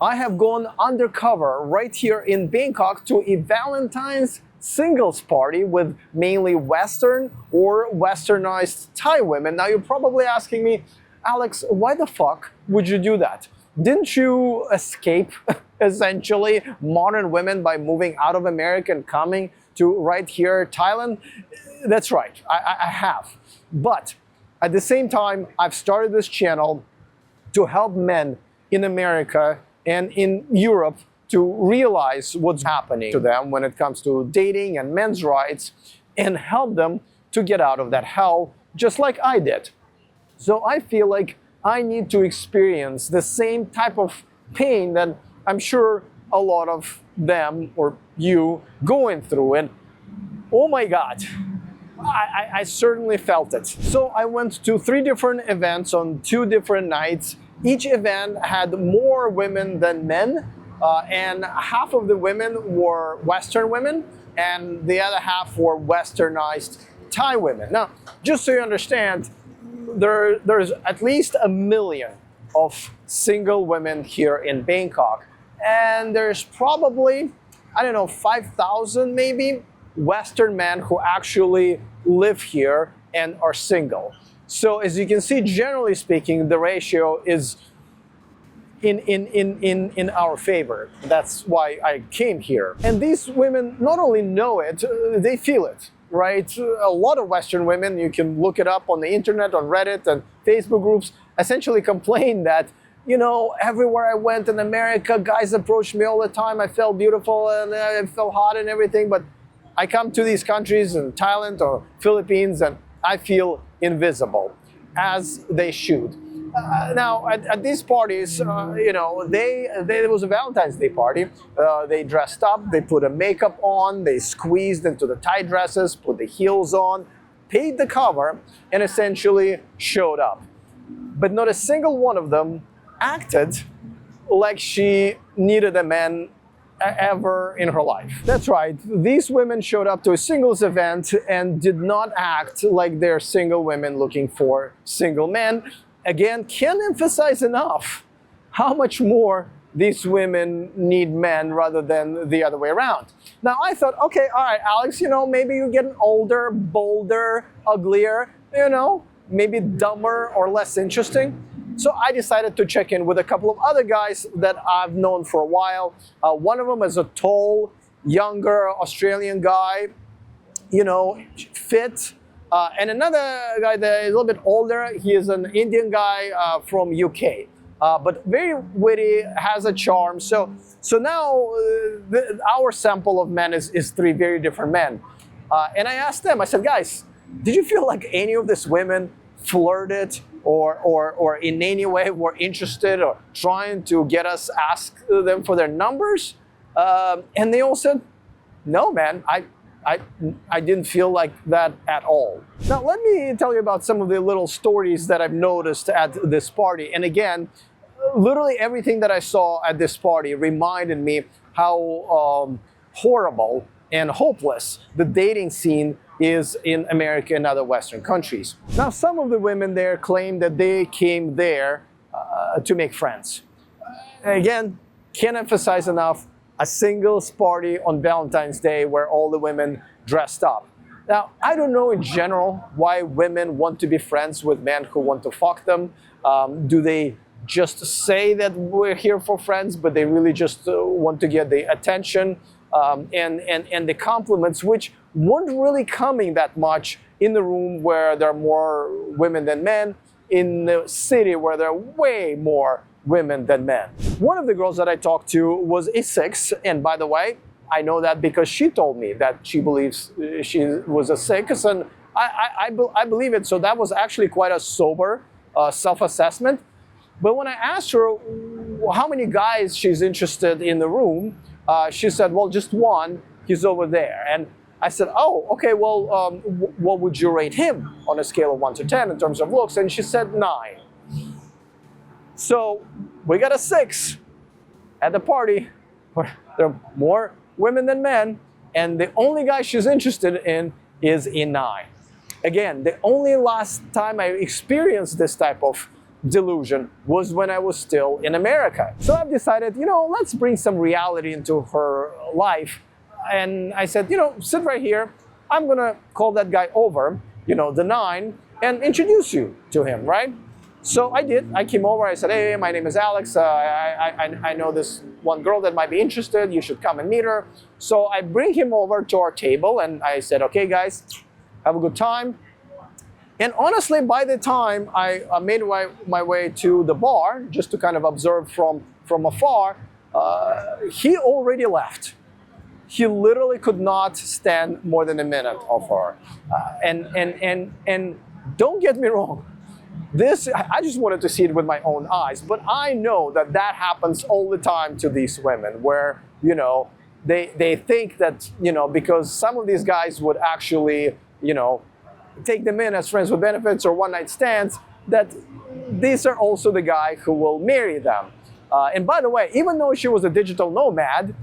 I have gone undercover right here in Bangkok to a Valentine's singles party with mainly Western or Westernized Thai women. Now you're probably asking me, Alex, why the fuck would you do that? Didn't you escape essentially modern women by moving out of America and coming to right here, Thailand? That's right, I have. But at the same time, I've started this channel to help men in America and in Europe to realize what's happening to them when it comes to dating and men's rights, and help them to get out of that hell just like I did. So I feel like I need to experience the same type of pain that I'm sure a lot of them or you going through. And oh my God, I certainly felt it. So I went to 3 different events on 2 different nights. Each event had more women than men, and half of the women were Western women, and the other half were Westernized Thai women. Now, just so you understand, there's at least 1 million of single women here in Bangkok, and there's probably, I don't know, 5,000 maybe Western men who actually live here and are single. So as you can see, generally speaking, the ratio is in our favor. That's why I came here. And these women not only know it, they feel it, right? A lot of Western women, you can look it up on the internet, on Reddit and Facebook groups, essentially complain that, you know, everywhere I went in America, guys approached me all the time. I felt beautiful and I felt hot and everything, but I come to these countries in Thailand or Philippines and I feel invisible, as they should. Now, at these parties, you know, it was a Valentine's Day party. They dressed up, they put a makeup on, they squeezed into the tight dresses, put the heels on, paid the cover, and essentially showed up. But not a single one of them acted like she needed a man ever in her life. That's right, these women showed up to a singles event and did not act like they're single women looking for single men. Again, can't emphasize enough how much more these women need men rather than the other way around. Now I thought, okay, all right, Alex, you know, maybe you're getting older, bolder, uglier, you know, maybe dumber or less interesting. So I decided to check in with a couple of other guys that I've known for a while. One of them is a tall, younger Australian guy, you know, fit. And another guy that is a little bit older, he is an Indian guy from UK. But very witty, has a charm. So now our sample of men is 3 very different men. And I asked them, I said, guys, did you feel like any of these women flirted or in any way were interested or trying to get us ask them for their numbers? And they all said, no, man, I didn't feel like that at all. Now, let me tell you about some of the little stories that I've noticed at this party. And again, literally everything that I saw at this party reminded me how horrible and hopeless the dating scene is in America and other Western countries. Now, some of the women there claim that they came there to make friends. Again, can't emphasize enough, a singles party on Valentine's Day where all the women dressed up. Now, I don't know in general why women want to be friends with men who want to fuck them. Do they just say that we're here for friends, but they really just want to get the attention and the compliments, which weren't really coming that much in the room where there are more women than men, in the city where there are way more women than men. One of the girls that I talked to was a 6, and by the way, I know that because she told me that she believes she was a 6, and I believe it. So that was actually quite a sober self-assessment. But when I asked her how many guys she's interested in the room, she said, well, just one, he's over there. And I said, oh, okay, well, what would you rate him on a scale of 1 to 10 in terms of looks? And she said 9. So we got a 6 at the party where there are more women than men, and the only guy she's interested in is a 9. Again, the only last time I experienced this type of Delusion was when I was still in America. So I've decided, let's bring some reality into her life. And I said, sit right here. I'm gonna call that guy over, the 9, and introduce you to him, right? So I did. I came over. I said, hey, my name is Alex. I know this one girl that might be interested. You should come and meet her. So I bring him over to our table, and I said, okay, guys, have a good time. And honestly, by the time I made my way to the bar, just to kind of observe from afar, he already left. He literally could not stand more than a minute of her. And don't get me wrong, I just wanted to see it with my own eyes, but I know that happens all the time to these women, where, they think that, because some of these guys would actually, take them in as friends with benefits or one-night stands, that these are also the guy who will marry them. And by the way, even though she was a digital nomad,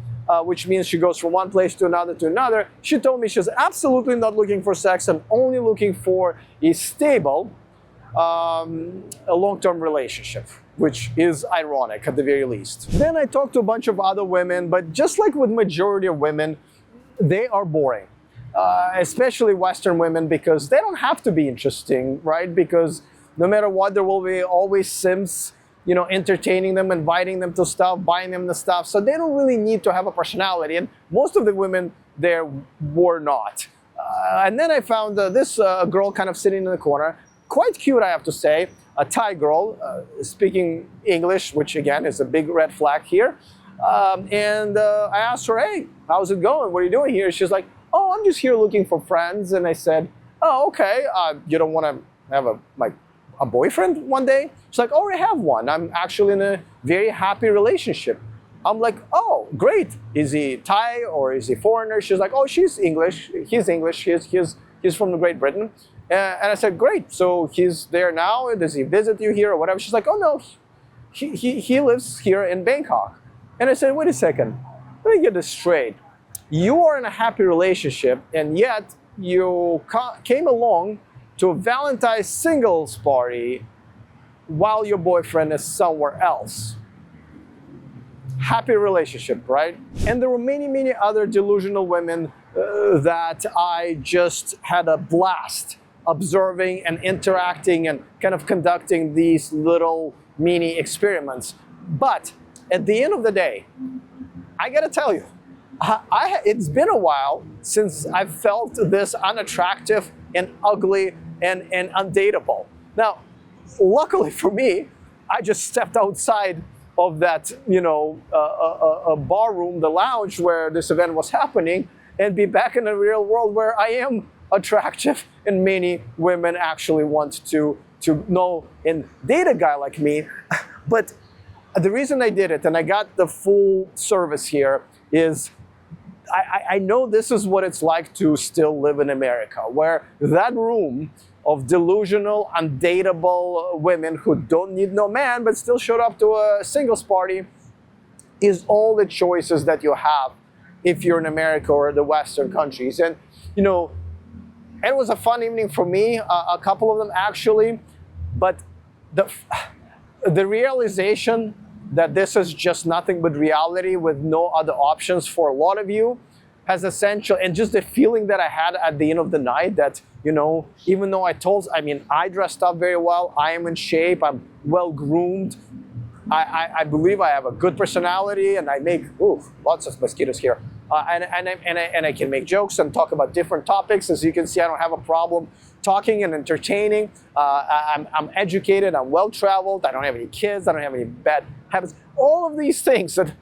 which means she goes from one place to another, she told me she's absolutely not looking for sex and only looking for a stable, a long-term relationship, which is ironic at the very least. Then I talked to a bunch of other women, but just like with majority of women, they are boring. Especially Western women, because they don't have to be interesting, right? Because no matter what, there will be always simps, entertaining them, inviting them to stuff, buying them the stuff. So they don't really need to have a personality. And most of the women there were not. And then I found this girl kind of sitting in the corner. Quite cute, I have to say. A Thai girl, speaking English, which again is a big red flag here. And I asked her, hey, how's it going? What are you doing here? She's like, oh, I'm just here looking for friends. And I said, oh, okay. You don't want to have a boyfriend one day? She's like, oh, I have one. I'm actually in a very happy relationship. I'm like, oh, great. Is he Thai or is he foreigner? She's like, oh, she's English. He's English. He's from Great Britain. And I said, great. So he's there now. Does he visit you here or whatever? She's like, oh, no. He lives here in Bangkok. And I said, wait a second. Let me get this straight. You are in a happy relationship, and yet you came along to a Valentine's singles party while your boyfriend is somewhere else. Happy relationship, right? And there were many, many other delusional women that I just had a blast observing and interacting and kind of conducting these little mini experiments. But at the end of the day, I gotta tell you, it's been a while since I've felt this unattractive and ugly and undateable. Now, luckily for me, I just stepped outside of that, a bar room, the lounge where this event was happening, and be back in the real world where I am attractive and many women actually want to know and date a guy like me. But the reason I did it and I got the full service here is I know this is what it's like to still live in America, where that room of delusional, undateable women who don't need no man but still showed up to a singles party is all the choices that you have if you're in America or the Western countries. And, it was a fun evening for me, a couple of them actually, but the realization that this is just nothing but reality with no other options for a lot of you has essential, and just the feeling that I had at the end of the night that, even though I dressed up very well, I am in shape, I'm well groomed, I believe I have a good personality, and I make, lots of mosquitoes here, and I can make jokes and talk about different topics. As you can see, I don't have a problem talking and entertaining. I'm educated, I'm well-traveled, I don't have any kids, I don't have any bad habits. All of these things that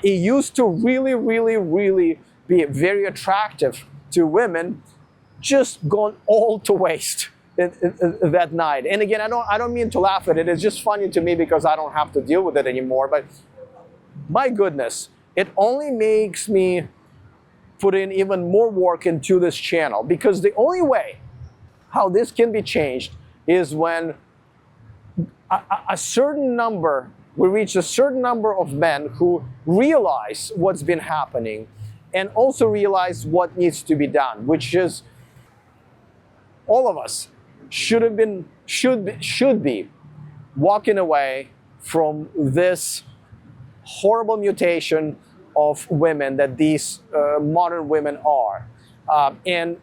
it used to really, really, really be very attractive to women, just gone all to waste in that night. And again, I don't mean to laugh at it. It's just funny to me because I don't have to deal with it anymore. But my goodness, it only makes me put in even more work into this channel, because the only way how this can be changed is when we reach a certain number of men who realize what's been happening and also realize what needs to be done, which is all of us should be walking away from this horrible mutation of women that these modern women are. And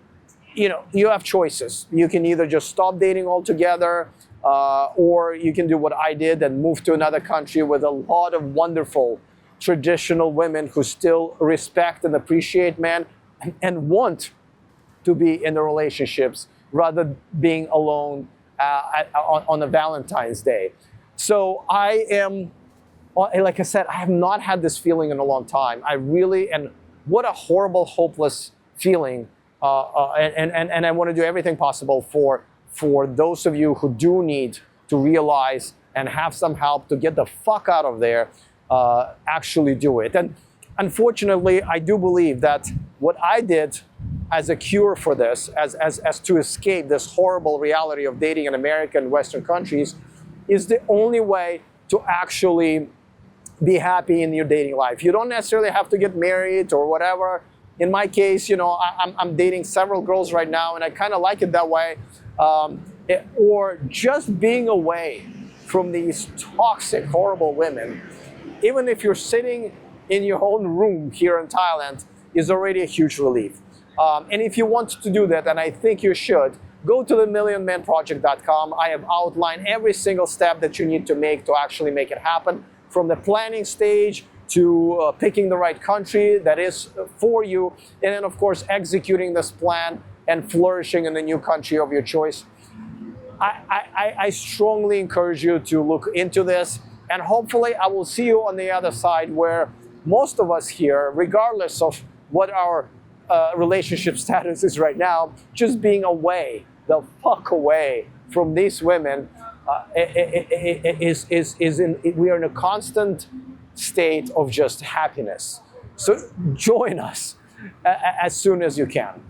you have choices. You can either just stop dating altogether, or you can do what I did and move to another country with a lot of wonderful traditional women who still respect and appreciate men and want to be in the relationships rather being alone on a Valentine's Day. So I am, like I said, I have not had this feeling in a long time. I really, and what a horrible, hopeless feeling. And I want to do everything possible for those of you who do need to realize and have some help to get the fuck out of there, actually do it. And unfortunately, I do believe that what I did as a cure for this, as to escape this horrible reality of dating in American Western countries, is the only way to actually be happy in your dating life. You don't necessarily have to get married or whatever. In my case, I'm dating several girls right now, and I kind of like it that way. Or just being away from these toxic, horrible women, even if you're sitting in your own room here in Thailand, is already a huge relief. And if you want to do that, and I think you should, go to themillionmanproject.com. I have outlined every single step that you need to make to actually make it happen, from the planning stage to picking the right country that is for you, and then of course executing this plan and flourishing in the new country of your choice. I strongly encourage you to look into this, and hopefully I will see you on the other side, where most of us here, regardless of what our relationship status is right now, just being away, the fuck away from these women, we are in a constant state of just happiness. So join us as soon as you can.